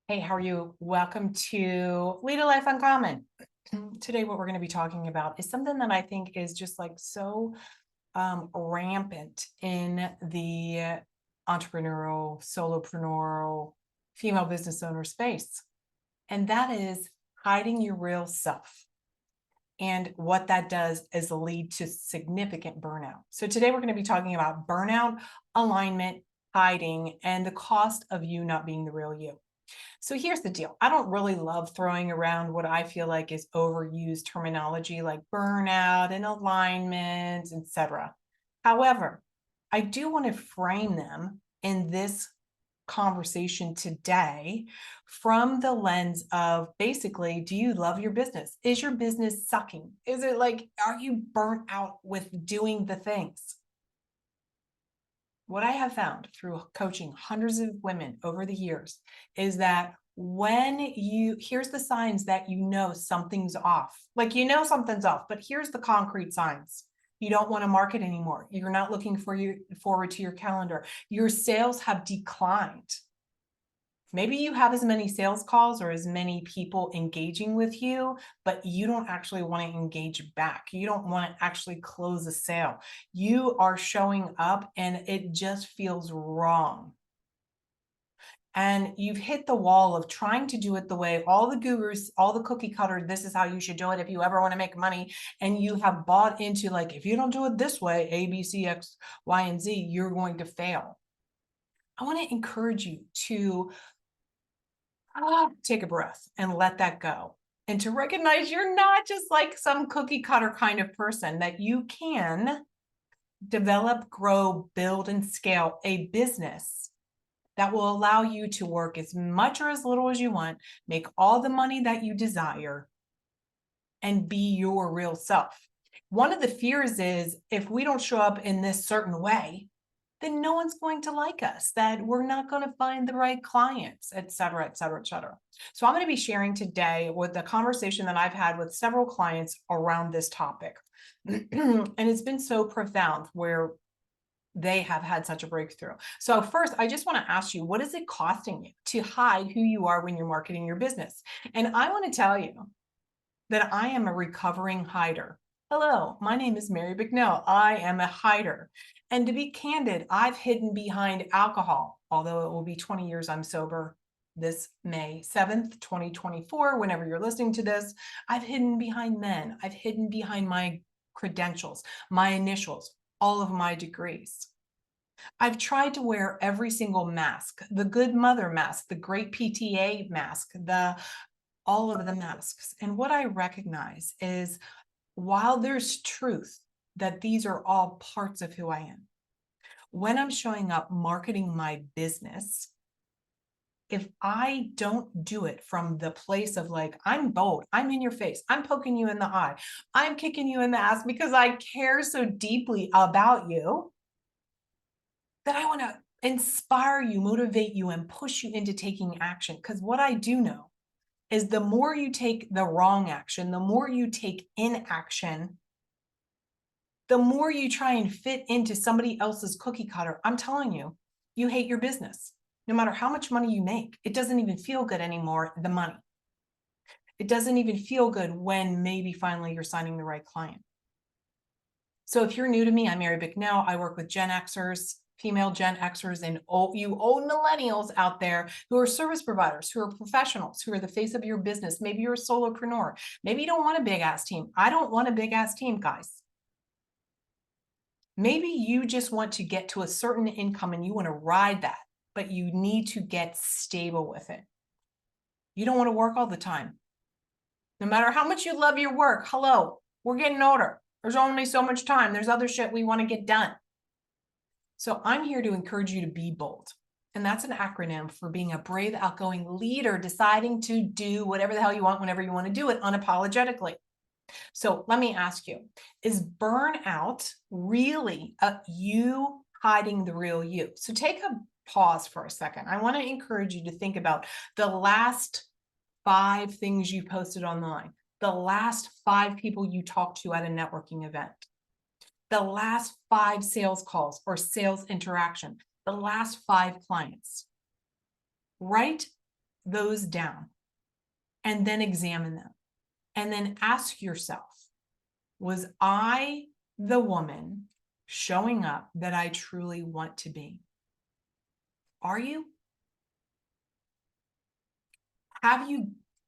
Hey, how are you? Welcome to Lead a Life Uncommon. Today, what we're going to be talking about is something that I think is just like so rampant in the entrepreneurial, solopreneurial, female business owner space. And that is hiding your real self. And what that does is lead to significant burnout. So today we're going to be talking about burnout, alignment, hiding, and the cost of you not being the real you. So here's the deal. I don't really love throwing around what I feel like is overused terminology like burnout and alignment, etc. However, I do want to frame them in this conversation today from the lens of basically, do you love your business? Is your business sucking? Is it like, are you burnt out with doing the things? What I have found through coaching hundreds of women over the years is that here's the signs that you know something's off. Like you know something's off, but here's the concrete signs. You don't want to market anymore. You're not looking forward to your calendar. Your sales have declined. Maybe you have as many sales calls or as many people engaging with you, but you don't actually want to engage back. You don't want to actually close a sale. You are showing up and it just feels wrong. And you've hit the wall of trying to do it the way all the gurus, all the cookie cutter, this is how you should do it if you ever want to make money. And you have bought into like, if you don't do it this way, A, B, C, X, Y, and Z, you're going to fail. I want to encourage you to take a breath and let that go. And to recognize you're not just like some cookie cutter kind of person, that you can develop, grow, build, and scale a business that will allow you to work as much or as little as you want, make all the money that you desire, and be your real self. One of the fears is if we don't show up in this certain way, then no one's going to like us, that we're not going to find the right clients, et cetera, et cetera, et cetera. So I'm going to be sharing today with the conversation that I've had with several clients around this topic. And it's been so profound where they have had such a breakthrough. So first, I just want to ask you, what is it costing you to hide who you are when you're marketing your business? And I want to tell you that I am a recovering hider. Hello, my name is Mary Bicknell. I am a hider. And to be candid, I've hidden behind alcohol, although it will be 20 years I'm sober this May 7th, 2024, whenever you're listening to this. I've hidden behind men. I've hidden behind my credentials, my initials, all of my degrees. I've tried to wear every single mask, the good mother mask, the great PTA mask, all of the masks. And what I recognize is while there's truth that these are all parts of who I am, when I'm showing up marketing my business, if I don't do it from the place of like, I'm bold, I'm in your face, I'm poking you in the eye, I'm kicking you in the ass because I care so deeply about you that I want to inspire you, motivate you, and push you into taking action. Because what I do know is the more you take the wrong action, the more you take inaction, the more you try and fit into somebody else's cookie cutter. I'm telling you, you hate your business. No matter how much money you make, it doesn't even feel good anymore, the money. It doesn't even feel good when maybe finally you're signing the right client. So if you're new to me, I'm Mary Bicknell. I work with Gen Xers, female Gen Xers, and you old millennials out there who are service providers, who are professionals, who are the face of your business. Maybe you're a solopreneur. Maybe you don't want a big ass team. I don't want a big ass team, guys. Maybe you just want to get to a certain income and you want to ride that, but you need to get stable with it. You don't want to work all the time. No matter how much you love your work, hello, we're getting older. There's only so much time. There's other shit we want to get done. So I'm here to encourage you to be bold. And that's an acronym for being a brave, outgoing leader, deciding to do whatever the hell you want, whenever you want to do it unapologetically. So let me ask you, is burnout really you hiding the real you? So take a pause for a second. I want to encourage you to think about the last 5 things you posted online, the last 5 people you talked to at a networking event, the last 5 sales calls or sales interaction, the last 5 clients. Write those down and then examine them. And then ask yourself, was I the woman showing up that I truly want to be? Are you?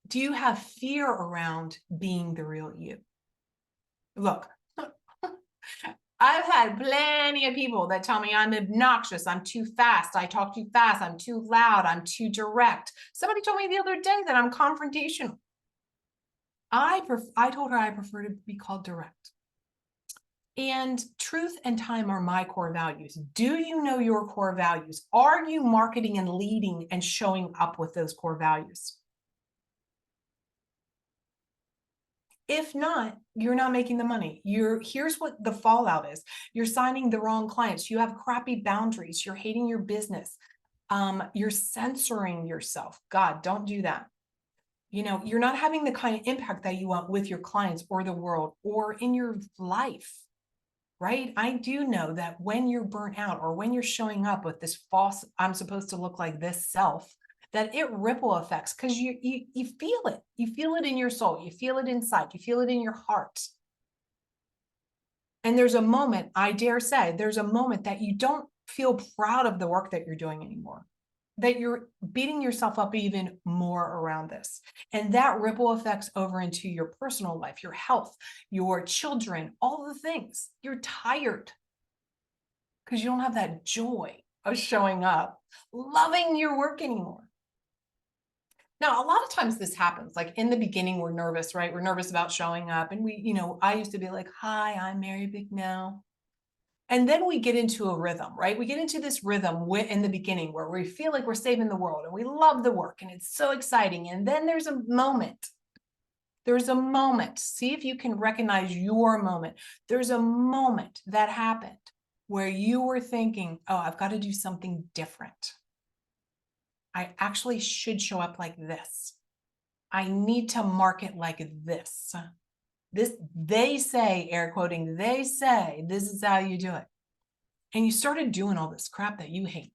Do you have fear around being the real you? Look, I've had plenty of people that tell me I'm obnoxious, I'm too fast, I talk too fast, I'm too loud, I'm too direct. Somebody told me the other day that I'm confrontational. I told her I prefer to be called direct. And truth and time are my core values. Do you know your core values? Are you marketing and leading and showing up with those core values? If not, you're not making the money. Here's what the fallout is. You're signing the wrong clients. You have crappy boundaries. You're hating your business. You're censoring yourself. God, don't do that. You're not having the kind of impact that you want with your clients or the world or in your life, right? I do know that when you're burnt out or when you're showing up with this false, I'm supposed to look like this self, that it ripple effects because you feel it. You feel it in your soul. You feel it inside. You feel it in your heart. And there's a moment, I dare say, there's a moment that you don't feel proud of the work that you're doing anymore, that you're beating yourself up even more around this. And that ripple effects over into your personal life, your health, your children, all the things. You're tired because you don't have that joy of showing up, loving your work anymore. Now, a lot of times this happens, like in the beginning, we're nervous, right? We're nervous about showing up. And I used to be like, hi, I'm Mary Bicknell. And then we get into a rhythm, right? We get into this rhythm in the beginning where we feel like we're saving the world and we love the work and it's so exciting. And then there's a moment. See if you can recognize your moment. There's a moment that happened where you were thinking, oh, I've got to do something different. I actually should show up like this. I need to market like this. They say, air quoting, they say, this is how you do it. And you started doing all this crap that you hate.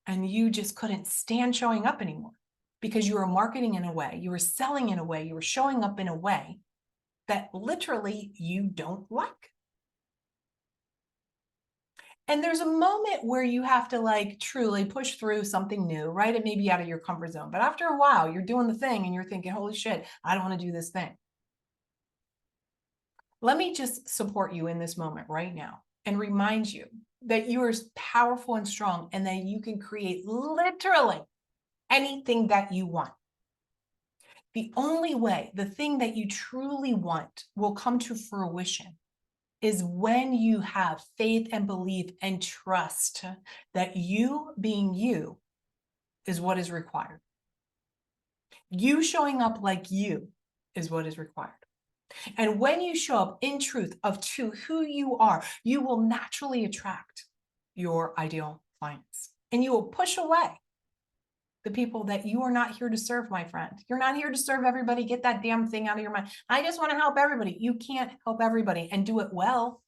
And you just couldn't stand showing up anymore because you were marketing in a way, you were selling in a way, you were showing up in a way that literally you don't like. And there's a moment where you have to like truly push through something new, right? It may be out of your comfort zone, but after a while, you're doing the thing and you're thinking, holy shit, I don't want to do this thing. Let me just support you in this moment right now and remind you that you are powerful and strong and that you can create literally anything that you want. The only way the thing that you truly want will come to fruition is when you have faith and belief and trust that you being you is what is required. You showing up like you is what is required. And when you show up in truth to who you are, you will naturally attract your ideal clients and you will push away the people that you are not here to serve, my friend. You're not here to serve everybody. Get that damn thing out of your mind. I just want to help everybody. You can't help everybody and do it well.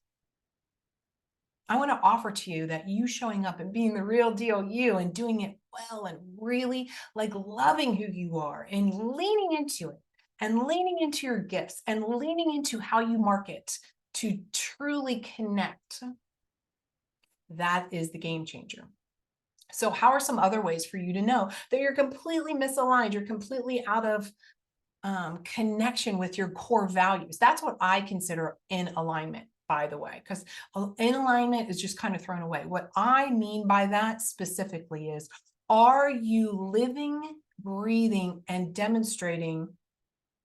I want to offer to you that you showing up and being the real deal you and doing it well and really like loving who you are and leaning into it and leaning into your gifts and leaning into how you market to truly connect. That is the game changer. So how are some other ways for you to know that you're completely misaligned, you're completely out of connection with your core values? That's what I consider in alignment, by the way, because in alignment is just kind of thrown away. What I mean by that specifically is, are you living, breathing, and demonstrating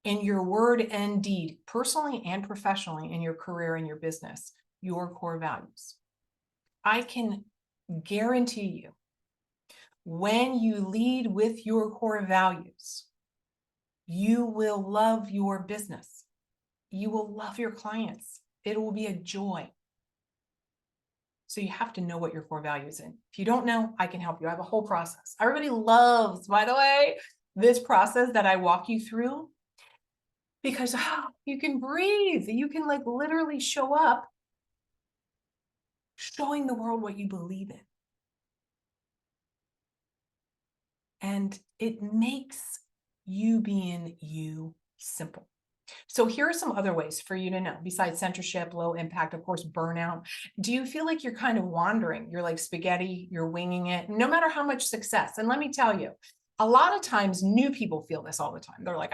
in your word and deed, personally and professionally, in your career and your business, your core values? I can guarantee you, when you lead with your core values, you will love your business. You will love your clients. It will be a joy. So you have to know what your core values are. If you don't know, I can help you. I have a whole process. Everybody loves, by the way, this process that I walk you through because you can breathe. You can like literally show up showing the world what you believe in. And it makes you being you simple. So here are some other ways for you to know, besides censorship, low impact, of course, burnout. Do you feel like you're kind of wandering? You're like spaghetti, you're winging it, no matter how much success. And let me tell you, a lot of times new people feel this all the time. They're like,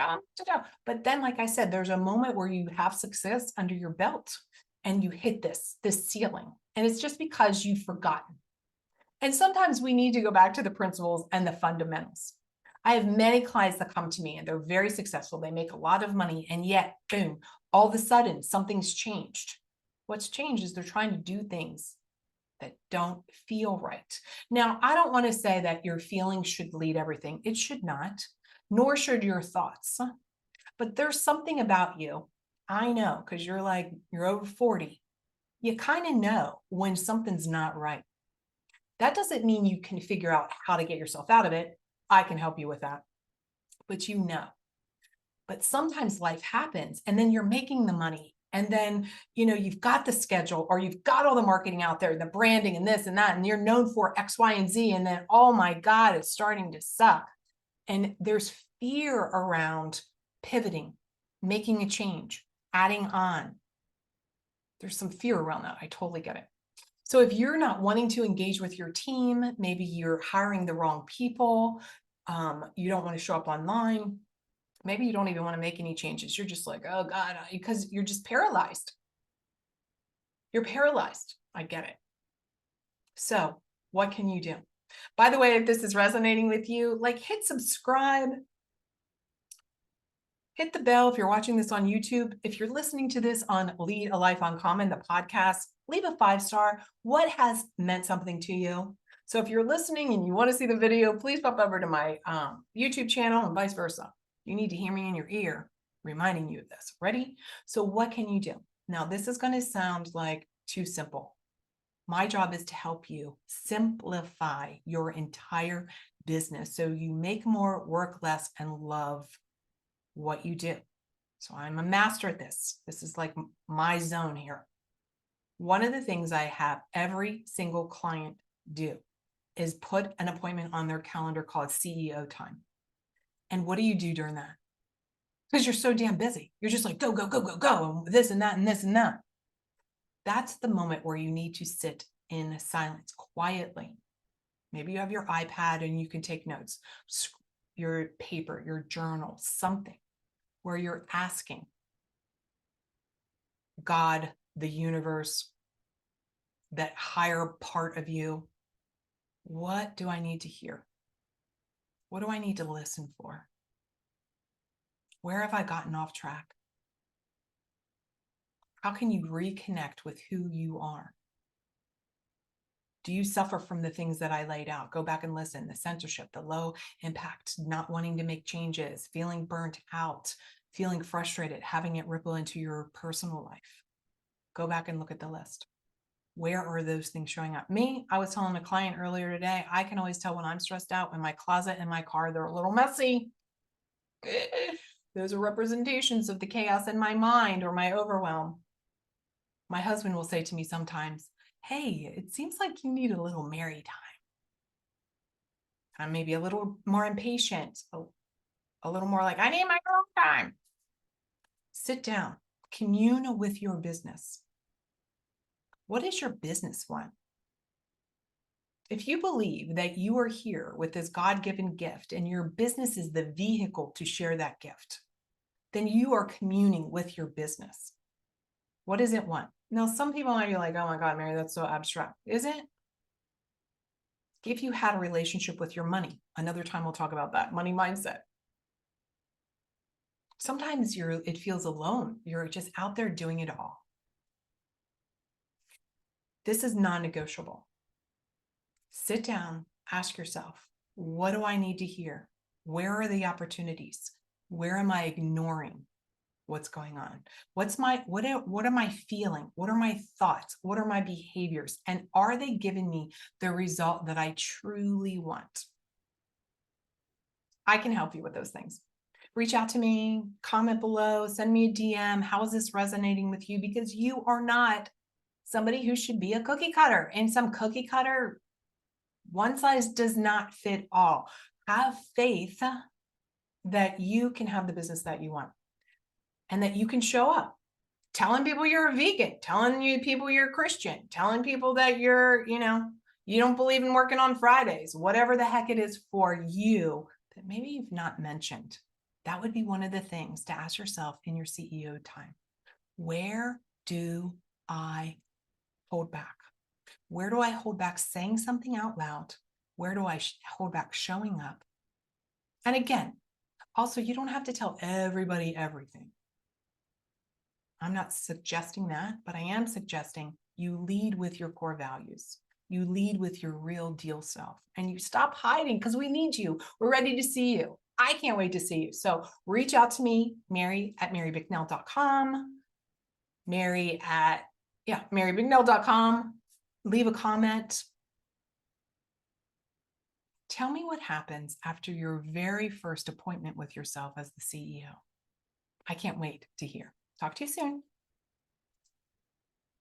but then, like I said, there's a moment where you have success under your belt and you hit this ceiling. And it's just because you've forgotten. And sometimes we need to go back to the principles and the fundamentals. I have many clients that come to me and they're very successful. They make a lot of money, and yet, boom, all of a sudden something's changed. What's changed is they're trying to do things that don't feel right. Now, I don't want to say that your feelings should lead everything. It should not, nor should your thoughts. But there's something about you. I know, because you're over 40. You kind of know when something's not right. That doesn't mean you can figure out how to get yourself out of it. I can help you with that, but you know. But sometimes life happens and then you're making the money. And then, you've got the schedule or you've got all the marketing out there, the branding and this and that, and you're known for X, Y, and Z. And then, oh my God, it's starting to suck. And there's fear around pivoting, making a change, adding on. There's some fear around that. I totally get it. So if you're not wanting to engage with your team, maybe you're hiring the wrong people, you don't want to show up online, maybe you don't even want to make any changes. You're just like, oh God, because you're just paralyzed. You're paralyzed. I get it. So what can you do? By the way, if this is resonating with you, hit subscribe. Hit the bell if you're watching this on YouTube. If you're listening to this on Lead a Life Uncommon, the podcast, leave a 5-star. What has meant something to you? So if you're listening and you want to see the video, please pop over to my YouTube channel and vice versa. You need to hear me in your ear, reminding you of this. Ready? So what can you do? Now, this is going to sound like too simple. My job is to help you simplify your entire business so you make more, work less, and love what you do. So I'm a master at this. This is like my zone here. One of the things I have every single client do is put an appointment on their calendar called CEO time. And what do you do during that? Because you're so damn busy. You're just like, go, go, go, go, go, and this and that and this and that. That's the moment where you need to sit in silence quietly. Maybe you have your iPad and you can take notes, your paper, your journal, something where you're asking God, the universe, that higher part of you, what do I need to hear? What do I need to listen for? Where have I gotten off track? How can you reconnect with who you are? Do you suffer from the things that I laid out? Go back and listen. The censorship, the low impact, not wanting to make changes, feeling burnt out, feeling frustrated, having it ripple into your personal life. Go back and look at the list. Where are those things showing up? Me, I was telling a client earlier today, I can always tell when I'm stressed out. In my closet and my car, they're a little messy. Those are representations of the chaos in my mind or my overwhelm. My husband will say to me sometimes, hey, it seems like you need a little Mary time. I'm maybe a little more impatient, a little more like, I need my girl time. Sit down, commune with your business. What is your business want? If you believe that you are here with this God-given gift and your business is the vehicle to share that gift, then you are communing with your business. What does it want? Now, some people might be like, oh my God, Mary, that's so abstract. Is it? If you had a relationship with your money, another time we'll talk about that, money mindset. Sometimes it feels alone. You're just out there doing it all. This is non-negotiable. Sit down, ask yourself, what do I need to hear? Where are the opportunities? Where am I ignoring what's going on? What am I feeling? What are my thoughts? What are my behaviors? And are they giving me the result that I truly want? I can help you with those things. Reach out to me, comment below, send me a DM. How is this resonating with you? Because you are not somebody who should be a cookie cutter. And some cookie cutter, one size does not fit all. have faith that you can have the business that you want and that you can show up. Telling people you're a vegan, telling people you're a Christian, telling people that you're, you don't believe in working on Fridays, whatever the heck it is for you that maybe you've not mentioned. That would be one of the things to ask yourself in your CEO time. Where do I hold back? Where do I hold back saying something out loud? Where do I hold back showing up? And again, also, you don't have to tell everybody everything. I'm not suggesting that, but I am suggesting you lead with your core values. You lead with your real deal self and you stop hiding because we need you. We're ready to see you. I can't wait to see you. So reach out to me, mary@marybicknell.com, marybicknell.com. Leave a comment. Tell me what happens after your very first appointment with yourself as the CEO. I can't wait to hear. Talk to you soon.